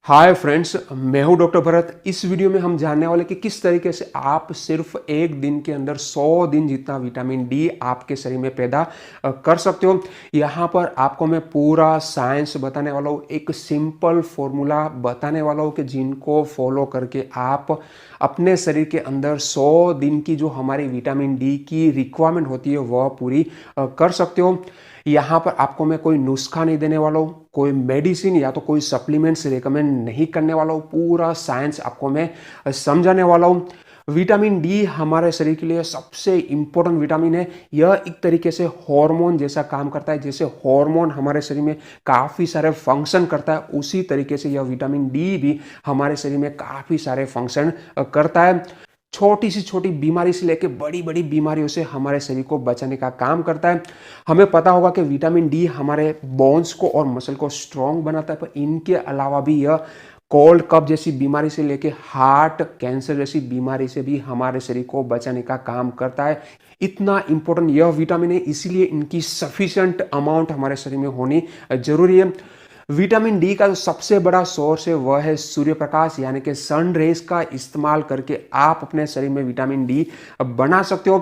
Hi friends, मैं हूं doctor Bharat. इस वीडियो में हम जानने वाले कि किस तरीके से आप सिर्फ एक दिन के अंदर 100 दिन जितना विटामिन डी आपके शरीर में पैदा कर सकते हो। यहाँ पर आपको मैं पूरा साइंस बताने वाला हूँ, एक सिंपल फॉर्मूला बताने वाला हूँ कि जिनको फॉलो करके आप अपने शरीर के अंदर 100 दिन की जो हमारी विटामिन डी की रिक्वायरमेंट होती है वह पूरी कर सकते हो। यहाँ पर आपको मैं कोई नुस्खा नहीं देने वाला हूँ, कोई मेडिसिन या तो कोई सप्लीमेंट्स रिकमेंड नहीं करने वाला हूँ। पूरा साइंस आपको मैं समझाने वाला हूँ। विटामिन डी हमारे शरीर के लिए सबसे इंपॉर्टेंट विटामिन है। यह एक तरीके से हार्मोन जैसा काम करता है। जैसे हार्मोन हमारे शरीर में काफ़ी सारे फंक्शन करता है, उसी तरीके से यह विटामिन डी भी हमारे शरीर में काफ़ी सारे फंक्शन करता है। छोटी से छोटी बीमारी से लेकर बड़ी बड़ी बीमारियों से हमारे शरीर को बचाने का काम करता है। हमें पता होगा कि विटामिन डी हमारे बोन्स को और मसल को स्ट्रांग बनाता है, पर इनके अलावा भी यह कोल्ड कफ जैसी बीमारी से लेकर हार्ट कैंसर जैसी बीमारी से भी हमारे शरीर को बचाने का काम करता है। इतना इंपॉर्टेंट यह विटामिन है, इसीलिए इनकी सफिशिएंट अमाउंट हमारे शरीर में होनी जरूरी है। विटामिन डी का जो सबसे बड़ा सोर्स है वह है सूर्य प्रकाश, यानी कि सन रेज का इस्तेमाल करके आप अपने शरीर में विटामिन डी बना सकते हो।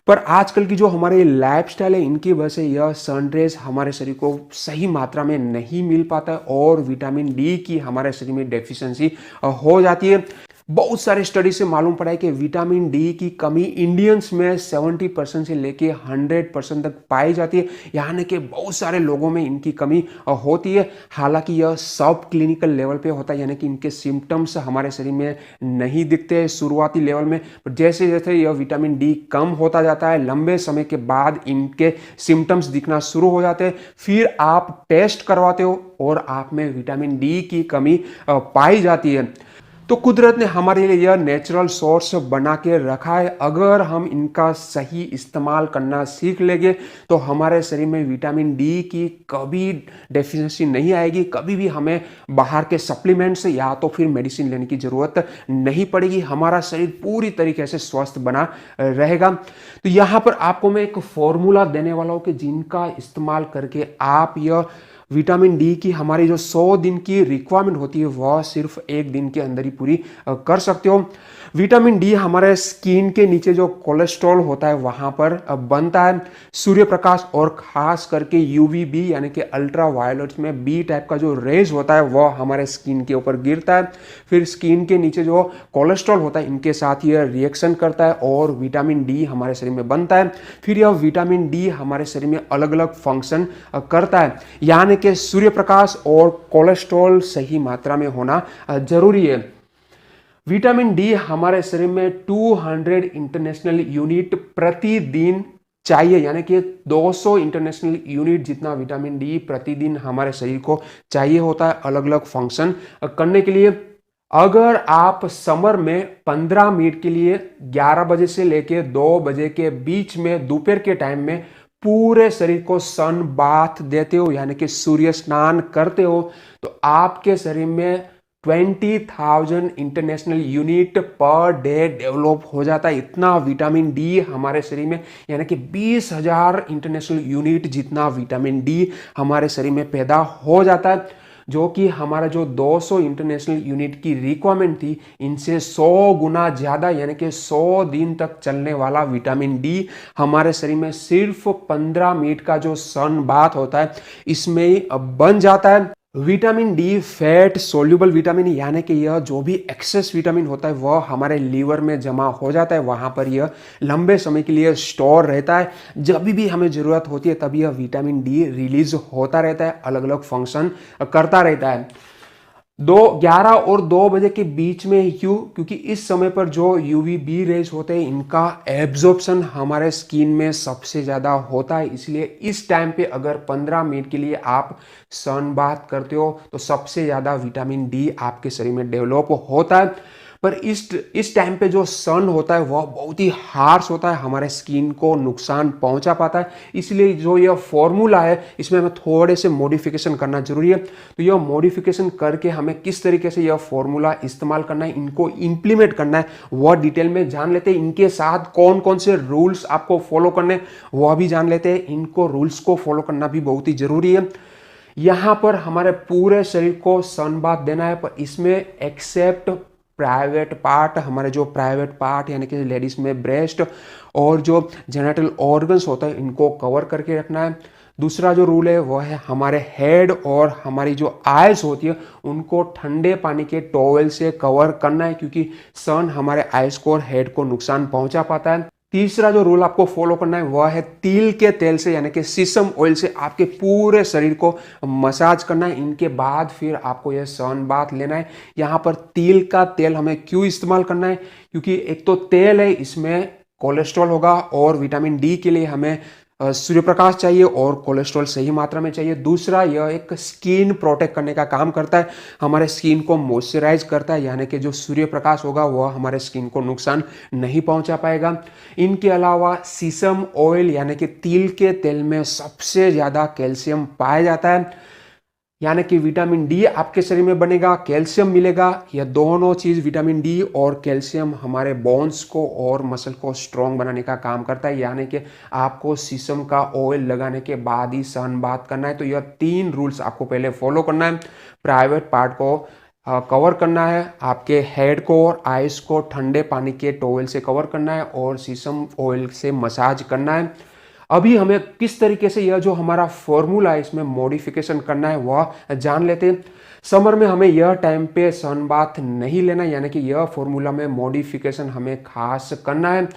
पर आजकल की जो हमारे लाइफस्टाइल है, इनकी वजह से यह सन रेज हमारे शरीर को सही मात्रा में नहीं मिल पाता है और विटामिन डी की हमारे शरीर में डेफिशिएंसी हो जाती है। बहुत सारे स्टडी से मालूम पड़ा है कि विटामिन डी की कमी इंडियंस में 70% से लेके 100% तक पाई जाती है, यानी कि बहुत सारे लोगों में इनकी कमी होती है। हालांकि यह सब क्लिनिकल लेवल पे होता है, यानी कि इनके सिम्टम्स हमारे शरीर में नहीं दिखते शुरुआती लेवल में। जैसे जैसे यह विटामिन डी कम होता जाता है, लंबे समय के बाद इनके सिम्टम्स दिखना शुरू हो जाते हैं। फिर आप टेस्ट करवाते हो और आप में विटामिन डी की कमी पाई जाती है। तो कुदरत ने हमारे लिए यह नेचुरल सोर्स बना के रखा है। अगर हम इनका सही इस्तेमाल करना सीख लेंगे तो हमारे शरीर में विटामिन डी की कभी डेफिशिएंसी नहीं आएगी। कभी भी हमें बाहर के सप्लीमेंट्स या तो फिर मेडिसिन लेने की जरूरत नहीं पड़ेगी। हमारा शरीर पूरी तरीके से स्वस्थ बना रहेगा। तो यहाँ पर आपको मैं एक फॉर्मूला देने वाला हूँ कि जिनका इस्तेमाल करके आप यह विटामिन डी की हमारी जो 100 दिन की रिक्वायरमेंट होती है वह सिर्फ एक दिन के अंदर ही पूरी कर सकते हो। विटामिन डी हमारे स्किन के नीचे जो कोलेस्ट्रॉल होता है वहां पर बनता है। सूर्य प्रकाश और खास करके यूवीबी यानी कि अल्ट्रा वायलेट में बी टाइप का जो रेज होता है वह हमारे स्किन के ऊपर गिरता है। फिर स्किन के नीचे जो कोलेस्ट्रॉल होता है इनके साथ यह रिएक्शन करता है और विटामिन डी हमारे शरीर में बनता है। फिर यह विटामिन डी हमारे शरीर में अलग अलग फंक्शन करता है, यानी कि सूर्य प्रकाश और कोलेस्ट्रॉल सही मात्रा में होना जरूरी है। विटामिन डी हमारे शरीर में 200 इंटरनेशनल यूनिट प्रतिदिन चाहिए, यानी कि 200 इंटरनेशनल यूनिट जितना विटामिन डी प्रतिदिन हमारे शरीर को चाहिए होता है अलग अलग फंक्शन करने के लिए। अगर आप समर में 15 मिनट के लिए 11 बजे से लेकर 2 बजे के बीच में दोपहर के टाइम में पूरे शरीर को सन बाथ देते हो, यानी कि सूर्य स्नान करते हो, तो आपके शरीर में 20,000 international unit per day develop हो जाता है। इतना विटामिन डी हमारे शरीर में, यानी कि 20,000 इंटरनेशनल यूनिट जितना विटामिन डी हमारे शरीर में पैदा हो जाता है, जो कि हमारा जो 200 इंटरनेशनल यूनिट की रिक्वायरमेंट थी इनसे 100 गुना ज्यादा, यानी कि 100 दिन तक चलने वाला विटामिन डी हमारे शरीर में सिर्फ 15 मिनट का जो सन बाथ होता है इसमें बन जाता है। Vitamin D fat soluble vitamin, यानी कि यह जो भी एक्सेस विटामिन होता है वह हमारे लीवर में जमा हो जाता है, वहां पर यह लंबे समय के लिए स्टोर रहता है। जब भी हमें जरूरत होती है तब यह विटामिन डी रिलीज होता रहता है, अलग अलग फंक्शन करता रहता है। 11 और 2 बजे के बीच में ही क्यों? क्योंकि इस समय पर जो यूवीबी रेज होते हैं इनका एब्जॉर्प्शन हमारे स्किन में सबसे ज़्यादा होता है, इसलिए इस टाइम पे अगर 15 मिनट के लिए आप सन बाथ करते हो तो सबसे ज़्यादा विटामिन डी आपके शरीर में डेवलप होता है। पर इस टाइम पे जो सन होता है वह बहुत ही हार्श होता है, हमारे स्किन को नुकसान पहुंचा पाता है। इसलिए जो यह फॉर्मूला है इसमें हमें थोड़े से मॉडिफिकेशन करना जरूरी है। तो यह मॉडिफिकेशन करके हमें किस तरीके से यह फॉर्मूला इस्तेमाल करना है, इनको इंप्लीमेंट करना है, वह डिटेल में जान लेते हैं। इनके साथ कौन कौन से रूल्स आपको फॉलो करने वह भी जान लेते हैं। इनको रूल्स को फॉलो करना भी बहुत ही जरूरी है। यहाँ पर हमारे पूरे शरीर को सन बाथ देना है, पर इसमें एक्सेप्ट प्राइवेट पार्ट, हमारे जो प्राइवेट पार्ट यानी कि लेडीज में ब्रेस्ट और जो जेनिटल ऑर्गन्स होता है इनको कवर करके रखना है। दूसरा जो रूल है वो है हमारे हेड और हमारी जो आइज होती है उनको ठंडे पानी के टॉवेल से कवर करना है, क्योंकि सन हमारे आइज को और हेड को नुकसान पहुंचा पाता है। तीसरा जो रूल आपको फॉलो करना है वह है तिल के तेल से यानी कि सीसम ऑयल से आपके पूरे शरीर को मसाज करना है। इनके बाद फिर आपको यह सन बाथ लेना है। यहाँ पर तिल का तेल हमें क्यों इस्तेमाल करना है, क्योंकि एक तो तेल है, इसमें कोलेस्ट्रॉल होगा और विटामिन डी के लिए हमें सूर्य प्रकाश चाहिए और कोलेस्ट्रॉल सही मात्रा में चाहिए। दूसरा, यह एक स्किन प्रोटेक्ट करने का काम करता है, हमारे स्किन को मॉइस्चराइज करता है, यानी कि जो सूर्य प्रकाश होगा वह हमारे स्किन को नुकसान नहीं पहुंचा पाएगा। इनके अलावा सीसम ऑयल यानी कि तिल के तेल में सबसे ज्यादा कैल्शियम पाया जाता है, यानी कि विटामिन डी आपके शरीर में बनेगा, कैल्शियम मिलेगा। यह दोनों चीज विटामिन डी और कैल्शियम हमारे बोन्स को और मसल को स्ट्रॉन्ग बनाने का काम करता है, यानी कि आपको शीशम का ऑयल लगाने के बाद ही सन बाथ करना है। तो यह 3 रूल्स आपको पहले फॉलो करना है। प्राइवेट पार्ट को कवर करना है, आपके हेड को और आइस को ठंडे पानी के टॉवेल से कवर करना है और शीशम ऑयल से मसाज करना है। अभी हमें किस तरीके से यह जो हमारा फॉर्मूला है इसमें मॉडिफिकेशन करना है वह जान लेते हैं। समर में हमें यह टाइम पे सन बाथ नहीं लेना, यानी कि यह फॉर्मूला में मॉडिफिकेशन हमें खास करना है।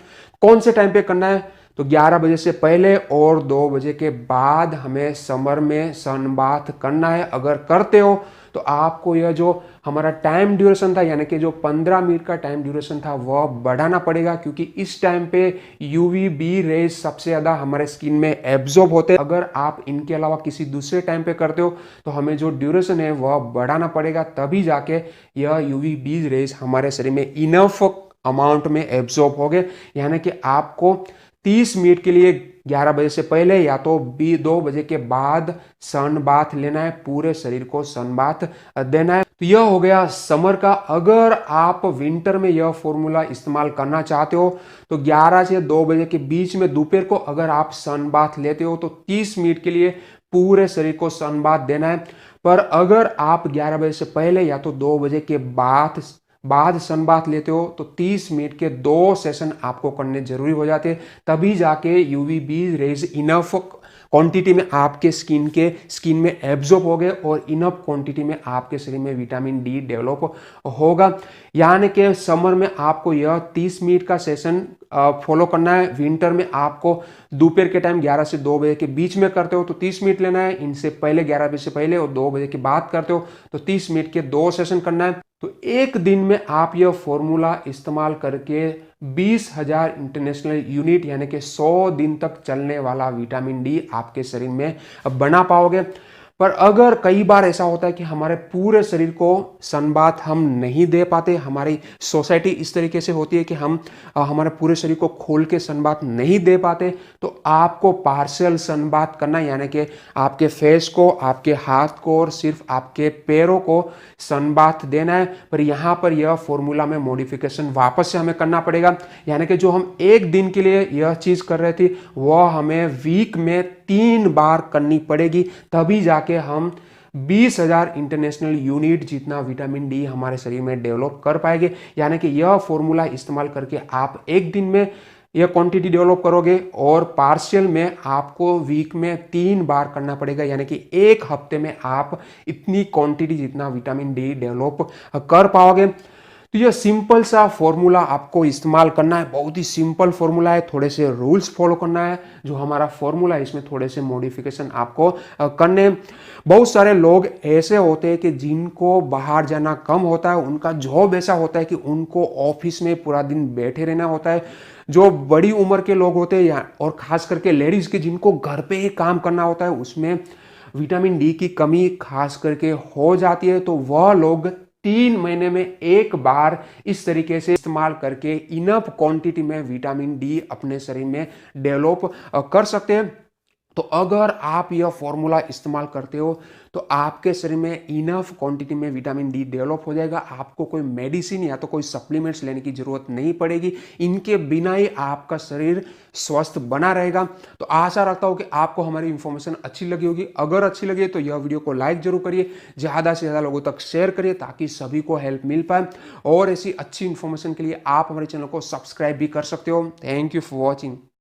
कौन से टाइम पे करना है, तो 11 बजे से पहले और 2 बजे के बाद हमें समर में सन बाथ करना है। अगर करते हो तो आपको यह जो हमारा टाइम ड्यूरेशन था यानी कि जो 15 मिनट का टाइम ड्यूरेशन था वह बढ़ाना पड़ेगा, क्योंकि इस टाइम पे यूवीबी रेज सबसे ज़्यादा हमारे स्किन में एब्जॉर्ब होते हैं। अगर आप इनके अलावा किसी दूसरे टाइम पे करते हो तो हमें जो ड्यूरेशन है वह बढ़ाना पड़ेगा, तभी जाके यह यूवीबी रेज हमारे शरीर में इनफ अमाउंट में एब्जॉर्ब हो गए। यानी कि आपको 30 मिनट के लिए 11 बजे से पहले या तो 2 बजे के बाद सन बाथ लेना है, पूरे शरीर को सन बाथ देना है। तो यह हो गया समर का। अगर आप विंटर में यह फॉर्मूला इस्तेमाल करना चाहते हो तो 11 से 2 बजे के बीच में दोपहर को अगर आप सन बाथ लेते हो तो 30 मिनट के लिए पूरे शरीर को सन बाथ देना है। पर अगर आप 11 बजे से पहले या तो 2 बजे के बाद सन बाथ लेते हो तो 30 मिनट के 2 सेशन आपको करने जरूरी हो जाते हैं, तभी जाके यूवीबी रेज इनफ क्वांटिटी में आपके स्किन में एब्जॉर्ब हो गए और इनफ क्वांटिटी में आपके शरीर में विटामिन डी डेवलप होगा। यानी कि समर में आपको यह 30 मिनट का सेशन फॉलो करना है। विंटर में आपको दोपहर के टाइम 11 से 2 बजे के बीच में करते हो तो 30 मिनट लेना है, इनसे पहले 11 बजे से पहले और 2 बजे के बाद करते हो तो 30 मिनट के 2 सेशन करना है। तो एक दिन में आप यह फॉर्मूला इस्तेमाल करके 20,000 इंटरनेशनल यूनिट यानी कि 100 दिन तक चलने वाला विटामिन डी आपके शरीर में बना पाओगे। पर अगर कई बार ऐसा होता है कि हमारे पूरे शरीर को सन बाथ हम नहीं दे पाते, हमारी सोसाइटी इस तरीके से होती है कि हम हमारे पूरे शरीर को खोल के सन बाथ नहीं दे पाते, तो आपको पार्शियल सन बाथ करना है, यानी कि आपके फेस को, आपके हाथ को और सिर्फ आपके पैरों को सन बाथ देना है। पर यहाँ पर यह फॉर्मूला में मॉडिफिकेशन वापस से हमें करना पड़ेगा, यानी कि जो हम एक दिन के लिए यह चीज कर रहे थे वह हमें वीक में 3 बार करनी पड़ेगी, तभी जाके हम 20,000 इंटरनेशनल यूनिट जितना विटामिन डी हमारे शरीर में डेवलप कर पाएंगे। यानी कि यह फॉर्मूला इस्तेमाल करके आप एक दिन में यह क्वांटिटी डेवलप करोगे और पार्शियल में आपको वीक में 3 बार करना पड़ेगा, यानी कि एक हफ्ते में आप इतनी क्वांटिटी जितना विटामिन डी डेवलप कर पाओगे। तो यह सिंपल सा फॉर्मूला आपको इस्तेमाल करना है, बहुत ही सिंपल फॉर्मूला है, थोड़े से रूल्स फॉलो करना है। जो हमारा फॉर्मूला है इसमें थोड़े से मॉडिफिकेशन आपको करने। बहुत सारे लोग ऐसे होते हैं कि जिनको बाहर जाना कम होता है, उनका जॉब ऐसा होता है कि उनको ऑफिस में पूरा दिन बैठे रहना होता है। जो बड़ी उम्र के लोग होते हैं और खास करके लेडीज के जिनको घर पे ही काम करना होता है, उसमें विटामिन डी की कमी खास करके हो जाती है। तो वह लोग 3 महीने में एक बार इस तरीके से इस्तेमाल करके इनफ क्वांटिटी में विटामिन डी अपने शरीर में डेवलप कर सकते हैं। तो अगर आप यह फॉर्मूला इस्तेमाल करते हो तो आपके शरीर में इनफ क्वांटिटी में विटामिन डी डेवलप हो जाएगा। आपको कोई मेडिसिन या तो कोई सप्लीमेंट्स लेने की जरूरत नहीं पड़ेगी। इनके बिना ही आपका शरीर स्वस्थ बना रहेगा। तो आशा रखता हूं कि आपको हमारी इंफॉर्मेशन अच्छी लगी होगी। अगर अच्छी लगी तो यह वीडियो को लाइक जरूर करिए, ज्यादा से ज्यादा लोगों तक शेयर करिए ताकि सभी को हेल्प मिल पाए। और ऐसी अच्छी इंफॉर्मेशन के लिए आप हमारे चैनल को सब्सक्राइब भी कर सकते हो। Thank you for watching.